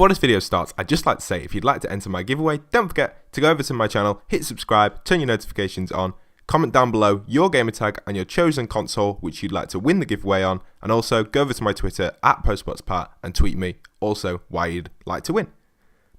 Before this video starts, I'd just like to say if you'd like to enter my giveaway, don't forget to go over to my channel, hit subscribe, turn your notifications on, comment down below your gamer tag and your chosen console which you'd like to win the giveaway on, and also go over to my Twitter at POSTBOXPAT and tweet me also why you'd like to win.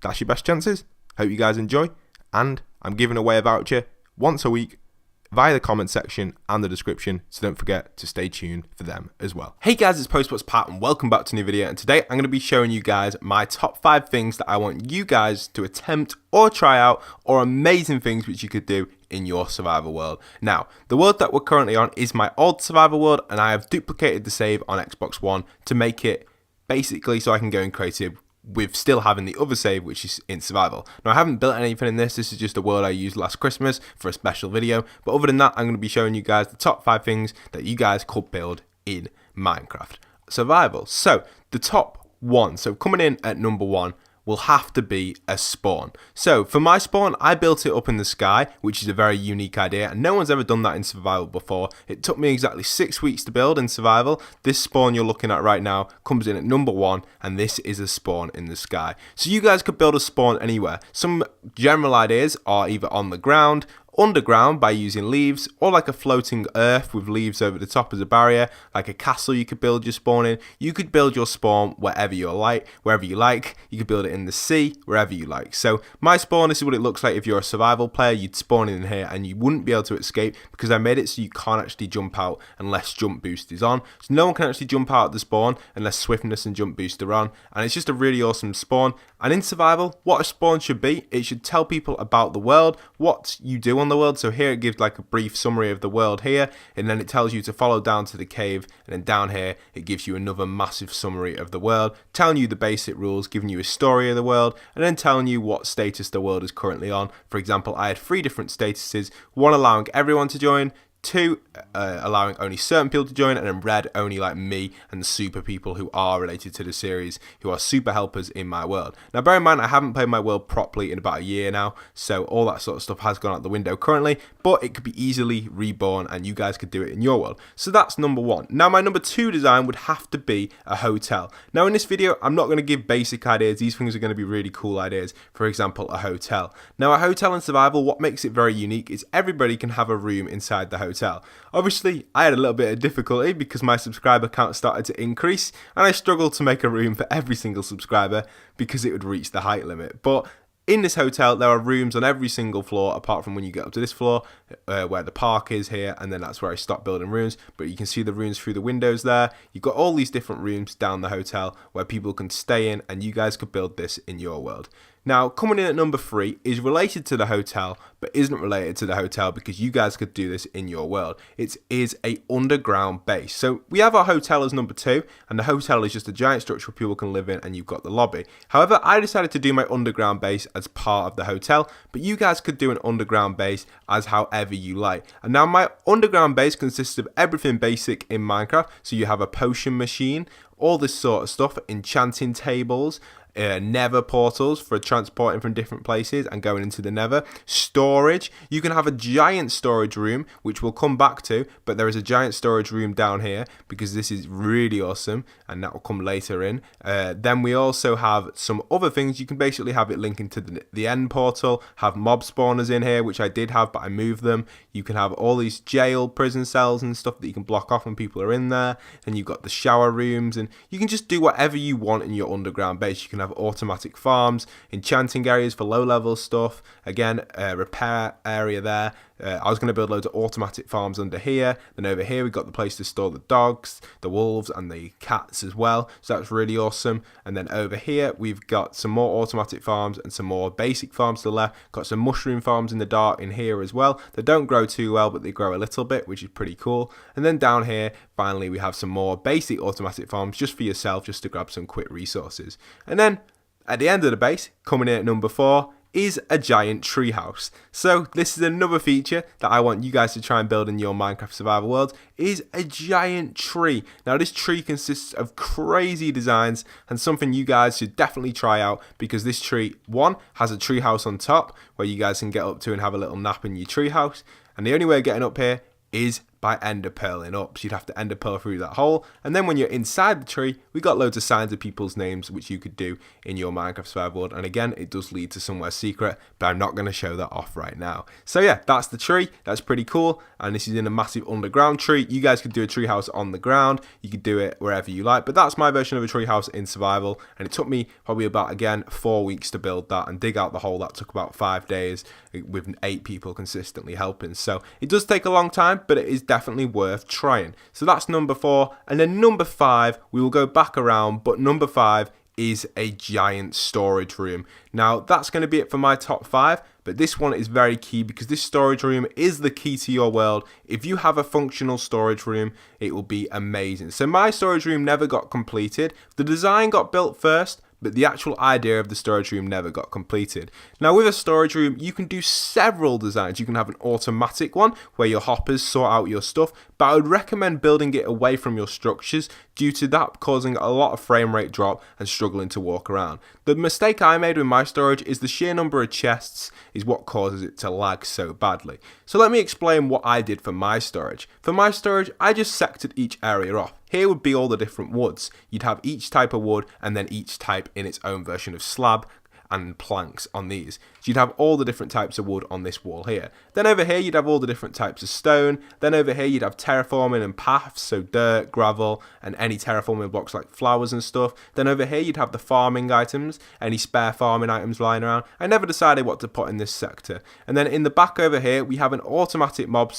That's your best chances. Hope you guys enjoy, and I'm giving away a voucher once a week via the comment section and the description, so don't forget to stay tuned for them as well. Hey guys, it's POSTBOXPAT and welcome back to a new video, and today I'm going to be showing you guys my top 5 things that I want you guys to attempt or try out, or amazing things which you could do in your survival world. Now, the world that we're currently on is my old survival world, and I have duplicated the save on XboxOne to make it basically so I can go in creative with still having the other save which is in survival. Now I haven't built anything in this is just a world I used last Christmas for a special video, but other than that I'm going to be showing you guys the top 5 things that you guys could build in Minecraft survival. So the top one, so coming in at number 1, will have to be a spawn. So for my spawn, I built it up in the sky, which is a very unique idea, and no one's ever done that in survival before. It took me exactly 6 weeks to build in survival. This spawn you're looking at right now comes in at number 1, and this is a spawn in the sky. So you guys could build a spawn anywhere. Some general ideas are either on the ground, underground by using leaves, or like a floating earth with leaves over the top as a barrier, like a castle you could build your spawn in. You could build your spawn wherever you like. You could build it in the sea, wherever you like. So my spawn, this is what it looks like if you're a survival player. You'd spawn in here and you wouldn't be able to escape because I made it so you can't actually jump out unless jump boost is on. So no one can actually jump out of the spawn unless swiftness and jump boost are on, and it's just a really awesome spawn. And in survival, what a spawn should be, it should tell people about the world, what you do on the world. So here it gives like a brief summary of the world here, and then it tells you to follow down to the cave, and then down here it gives you another massive summary of the world, telling you the basic rules, giving you a story of the world, and then telling you what status the world is currently on. For example, I had 3 different statuses, 1 allowing everyone to join, 2 allowing only certain people to join, and then red only like me and super people who are related to the series, who are super helpers in my world. Now bear in mind I haven't played my world properly in about a year now, so all that sort of stuff has gone out the window currently, but it could be easily reborn and you guys could do it in your world. So that's number 1. Now my number 2 design would have to be a hotel. Now in this video I'm not going to give basic ideas, these things are going to be really cool ideas. For example, a hotel. Now a hotel in survival, what makes it very unique is everybody can have a room inside the hotel. Obviously, I had a little bit of difficulty because my subscriber count started to increase, and I struggled to make a room for every single subscriber because it would reach the height limit. But in this hotel, there are rooms on every single floor, apart from when you get up to this floor, where the park is here, and then that's where I stopped building rooms. But you can see the rooms through the windows there. You've got all these different rooms down the hotel where people can stay in, and you guys could build this in your world. Now, coming in at number 3 is related to the hotel, but isn't related to the hotel because you guys could do this in your world. It is a underground base. So we have our hotel as number 2, and the hotel is just a giant structure people can live in, and you've got the lobby. However, I decided to do my underground base as part of the hotel, but you guys could do an underground base as however you like. And now my underground base consists of everything basic in Minecraft. So you have a potion machine, all this sort of stuff, enchanting tables, nether portals for transporting from different places and going into the nether, storage. You can have a giant storage room, which we'll come back to, but there is a giant storage room down here because this is really awesome, and that will come later in. Then we also have some other things. You can basically have it linking to the end portal, have mob spawners in here, which I did have, but I moved them. You can have all these jail prison cells and stuff that you can block off when people are in there, and you've got the shower rooms, and you can just do whatever you want in your underground base. You can have automatic farms, enchanting areas for low level stuff, again repair area there. I was going to build loads of automatic farms under here. Then over here we've got the place to store the dogs, the wolves and the cats as well, so that's really awesome. And then over here we've got some more automatic farms and some more basic farms to the left. Got some mushroom farms in the dark in here as well. They don't grow too well, but they grow a little bit, which is pretty cool. And then down here finally we have some more basic automatic farms just for yourself, just to grab some quick resources. And then at the end of the base, coming in at number 4, is a giant treehouse. So this is another feature that I want you guys to try and build in your Minecraft survival world, is a giant tree. Now this tree consists of crazy designs and something you guys should definitely try out, because this tree, 1, has a treehouse on top where you guys can get up to and have a little nap in your treehouse, and the only way of getting up here is by ender pearling up. So you'd have to ender pearl through that hole. And then when you're inside the tree, we got loads of signs of people's names, which you could do in your Minecraft survival world. And again, it does lead to somewhere secret, but I'm not going to show that off right now. So yeah, that's the tree. That's pretty cool. And this is in a massive underground tree. You guys could do a treehouse on the ground. You could do it wherever you like, but that's my version of a treehouse in survival. And it took me probably about, again, 4 weeks to build that and dig out the hole. That took about 5 days with 8 people consistently helping. So it does take a long time, but it is definitely worth trying. So that's number 4. And then number 5, we will go back around, but number 5 is a giant storage room. Now that's going to be it for my top 5, but this one is very key because this storage room is the key to your world. If you have a functional storage room, it will be amazing. So my storage room never got completed. The design got built first, but the actual idea of the storage room never got completed. Now with a storage room, you can do several designs. You can have an automatic one where your hoppers sort out your stuff, but I would recommend building it away from your structures due to that causing a lot of frame rate drop and struggling to walk around. The mistake I made with my storage is the sheer number of chests is what causes it to lag so badly. So let me explain what I did for my storage. For my storage, I just sectored each area off. Here would be all the different woods. You'd have each type of wood and then each type in its own version of slab and planks on these. So you'd have all the different types of wood on this wall here. Then over here you'd have all the different types of stone. Then over here you'd have terraforming and paths, so dirt, gravel, and any terraforming blocks like flowers and stuff. Then over here you'd have the farming items, any spare farming items lying around. I never decided what to put in this sector. And then in the back over here we have an automatic mob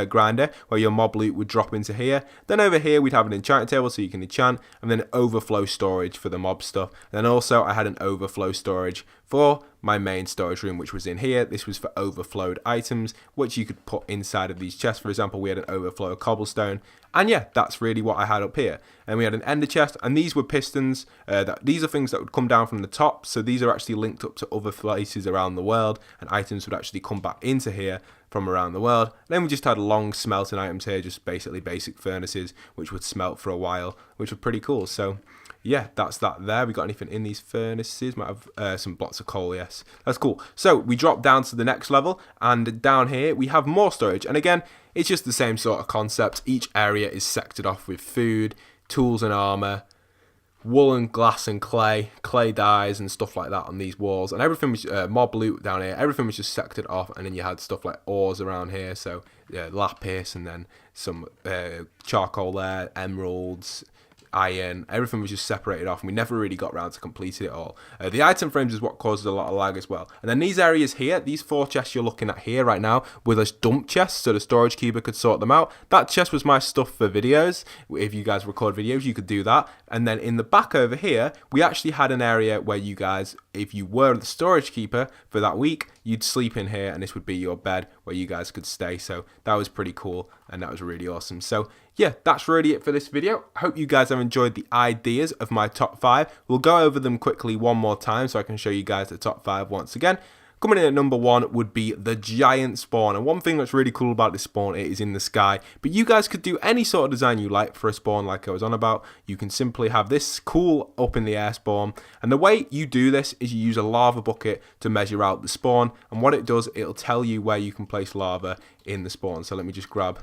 grinder where your mob loot would drop into here. Then over here we'd have an enchanting table so you can enchant, and then overflow storage for the mob stuff. And then also I had an overflow storage for my main storage room, which was in here. This was for overflowed items, which you could put inside of these chests. For example, we had an overflow of cobblestone. And yeah, that's really what I had up here. And we had an ender chest, and these were pistons. These are things that would come down from the top. So these are actually linked up to other places around the world, and items would actually come back into here from around the world. And then we just had long smelting items here, just basically basic furnaces, which would smelt for a while, which were pretty cool. So yeah, that's that there. We got anything in these furnaces? Might have some blocks of coal, yes. That's cool. So we drop down to the next level, and down here we have more storage. And again, it's just the same sort of concept. Each area is sectored off with food, tools and armor, wool and glass and clay dyes and stuff like that on these walls. And everything was mob loot down here. Everything was just sectored off, and then you had stuff like ores around here. So lapis, and then some charcoal there, emeralds, iron. Everything was just separated off, and we never really got around to completing it all. The item frames is what causes a lot of lag as well. And then these areas here, these 4 chests you're looking at here right now, were those dump chests, so the storage keeper could sort them out. That chest was my stuff for videos. If you guys record videos, you could do that. And then in the back over here, we actually had an area where you guys, if you were the storage keeper for that week, you'd sleep in here, and this would be your bed where you guys could stay. So that was pretty cool, and that was really awesome. So yeah, that's really it for this video. I hope you guys have enjoyed the ideas of my top 5. We'll go over them quickly one more time so I can show you guys the top 5 once again. Coming in at number 1 would be the giant spawn. And one thing that's really cool about this spawn, it is in the sky. But you guys could do any sort of design you like for a spawn like I was on about. You can simply have this cool up in the air spawn. And the way you do this is you use a lava bucket to measure out the spawn. And what it does, it'll tell you where you can place lava in the spawn. So let me just grab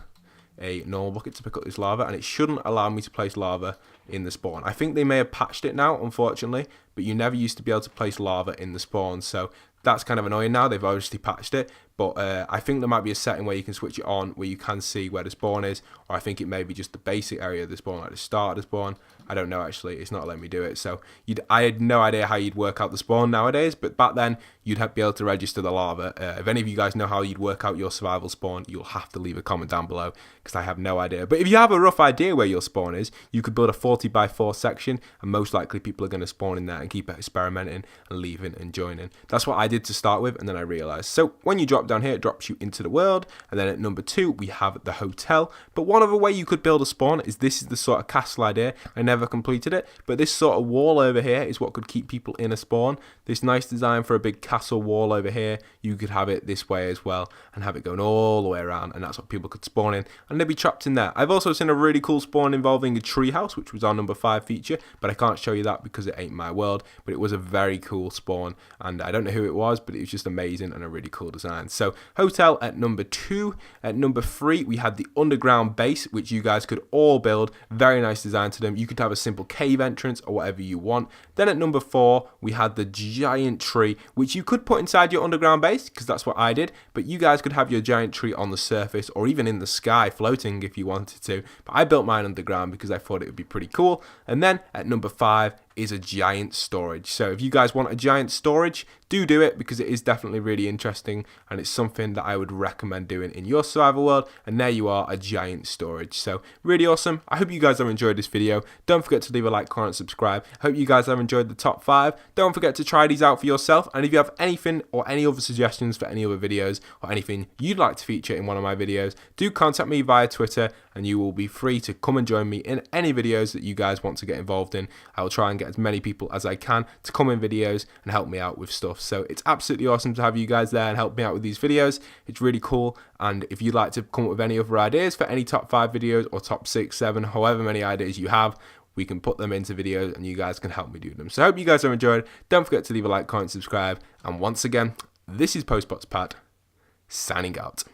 a normal bucket to pick up this lava, and it shouldn't allow me to place lava in the spawn. I think they may have patched it now, unfortunately, but you never used to be able to place lava in the spawn, so that's kind of annoying now. They've obviously patched it, but I think there might be a setting where you can switch it on where you can see where the spawn is, or I think it may be just the basic area of the spawn, like the start of the spawn. I don't know, actually. It's not letting me do it. So I had no idea how you'd work out the spawn nowadays, but back then you'd be able to register the lava. If any of you guys know how you'd work out your survival spawn, you'll have to leave a comment down below, because I have no idea. But if you have a rough idea where your spawn is, you could build a 40x4 section, and most likely people are going to spawn in there and keep experimenting and leaving and joining. That's what I did to start with, and then I realized. So when you drop down here, it drops you into the world, and then at number 2 we have the hotel. But one other way you could build a spawn is this is the sort of castle idea. I never completed it, but this sort of wall over here is what could keep people in a spawn. This nice design for a big castle wall over here, you could have it this way as well and have it going all the way around, and that's what people could spawn in, and they'd be trapped in there. I've also seen a really cool spawn involving a treehouse, which was our number 5 feature, but I can't show you that because it ain't my world. But it was a very cool spawn, and I don't know who it was, but it was just amazing and a really cool design. So hotel at number 2. At number 3, we had the underground base, which you guys could all build. Very nice design to them. You could have a simple cave entrance or whatever you want. Then at number 4, we had the giant tree, which you could put inside your underground base, because that's what I did. But you guys could have your giant tree on the surface or even in the sky floating if you wanted to. But I built mine underground because I thought it would be pretty cool. And then at number 5 is a giant storage. So if you guys want a giant storage, do it, because it is definitely really interesting and it's something that I would recommend doing in your survival world. And there you are, a giant storage. So really awesome. I hope you guys have enjoyed this video. Don't forget to leave a like, comment, subscribe. I hope you guys have enjoyed the top 5. Don't forget to try these out for yourself, and if you have anything or any other suggestions for any other videos or anything you'd like to feature in one of my videos, do contact me via Twitter and you will be free to come and join me in any videos that you guys want to get involved in. I will try and get as many people as I can to come in videos and help me out with stuff. So it's absolutely awesome to have you guys there and help me out with these videos. It's really cool. And if you'd like to come up with any other ideas for any top 5 videos or top 6, 7, however many ideas you have, we can put them into videos and you guys can help me do them. So I hope you guys have enjoyed. Don't forget to leave a like, comment, subscribe. And once again, this is POSTBOXPAT signing out.